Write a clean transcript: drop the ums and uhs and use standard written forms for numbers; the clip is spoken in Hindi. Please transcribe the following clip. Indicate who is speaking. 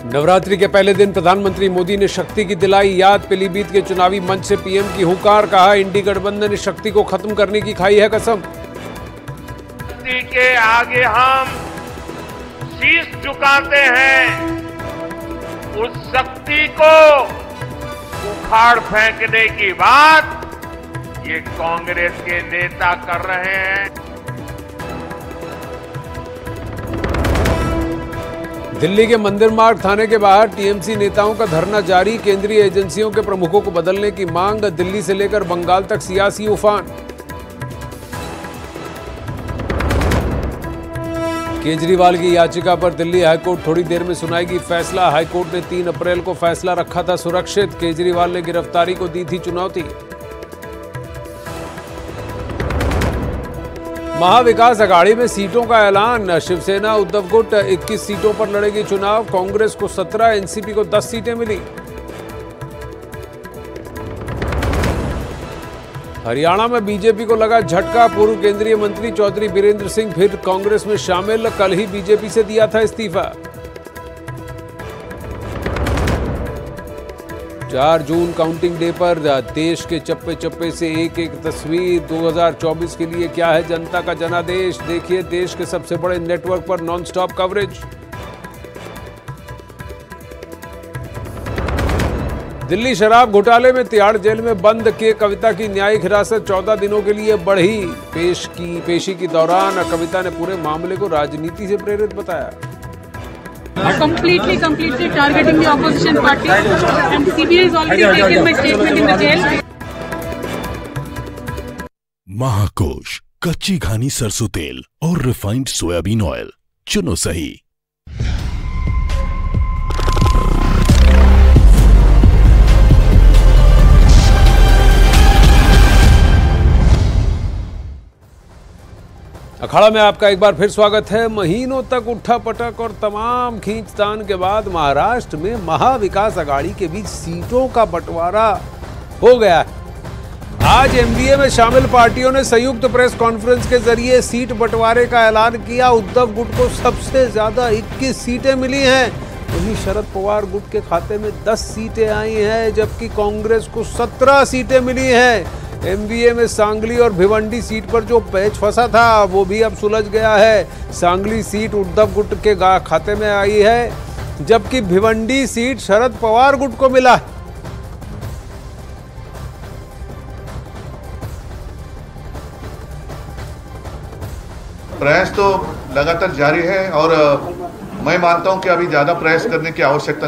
Speaker 1: नवरात्रि के पहले दिन प्रधानमंत्री मोदी ने शक्ति की दिलाई याद। पीलीभीत के चुनावी मंच से पीएम की हुंकार। कहा, इंडी गठबंधन ने शक्ति को खत्म करने की खाई है कसम।
Speaker 2: शक्ति के आगे हम शीश झुकाते हैं, उस शक्ति को उखाड़ फेंकने की बात ये कांग्रेस के नेता कर रहे हैं।
Speaker 1: दिल्ली के मंदिर मार्ग थाने के बाहर टीएमसी नेताओं का धरना जारी। केंद्रीय एजेंसियों के प्रमुखों को बदलने की मांग। दिल्ली से लेकर बंगाल तक सियासी उफान। केजरीवाल की याचिका पर दिल्ली हाईकोर्ट थोड़ी देर में सुनाएगी फैसला। हाईकोर्ट ने 3 अप्रैल को फैसला रखा था सुरक्षित। केजरीवाल ने गिरफ्तारी को दी थी चुनौती। महाविकास अघाड़ी में सीटों का ऐलान। शिवसेना उद्धव गुट 21 सीटों पर लड़ेगी चुनाव। कांग्रेस को 17, एनसीपी को 10 सीटें मिली। हरियाणा में बीजेपी को लगा झटका। पूर्व केंद्रीय मंत्री चौधरी बीरेंद्र सिंह फिर कांग्रेस में शामिल। कल ही बीजेपी से दिया था इस्तीफा। 4 जून काउंटिंग डे पर देश के चप्पे चप्पे से एक एक तस्वीर। 2024 के लिए क्या है जनता का जनादेश। देखिए देश के सबसे बड़े नेटवर्क पर नॉनस्टॉप कवरेज। दिल्ली शराब घोटाले में तिहाड़ जेल में बंद के कविता की न्यायिक हिरासत 14 दिनों के लिए बढ़ी। पेशी के दौरान कविता ने पूरे मामले को राजनीति से प्रेरित बताया।
Speaker 3: Completely targeting the opposition party, and CBI is already taken my statement in the jail.
Speaker 4: महाकोश कच्ची घानी सरसों तेल और रिफाइंड सोयाबीन ऑयल चुनो सही।
Speaker 1: अखाड़ा में आपका एक बार फिर स्वागत है। महीनों तक उठा पटक और तमाम खींचतान के बाद महाराष्ट्र में महाविकास अघाड़ी के बीच सीटों का बंटवारा हो गया है। आज एमडीए में शामिल पार्टियों ने संयुक्त प्रेस कॉन्फ्रेंस के जरिए सीट बंटवारे का ऐलान किया। उद्धव गुट को सबसे ज्यादा 21 सीटें मिली हैं। वहीं शरद पवार गुट के खाते में 10 सीटें आई हैं, जबकि कांग्रेस को 17 सीटें मिली हैं। एमबीए में सांगली और भिवंडी सीट पर जो पैच फंसा था वो भी अब सुलझ गया है। सांगली सीट उद्धव गुट के खाते में आई है, जबकि भिवंडी सीट शरद पवार गुट को मिला है।
Speaker 5: प्रयास तो लगातार जारी है और मैं मानता हूं कि अभी ज्यादा प्रयास करने की आवश्यकता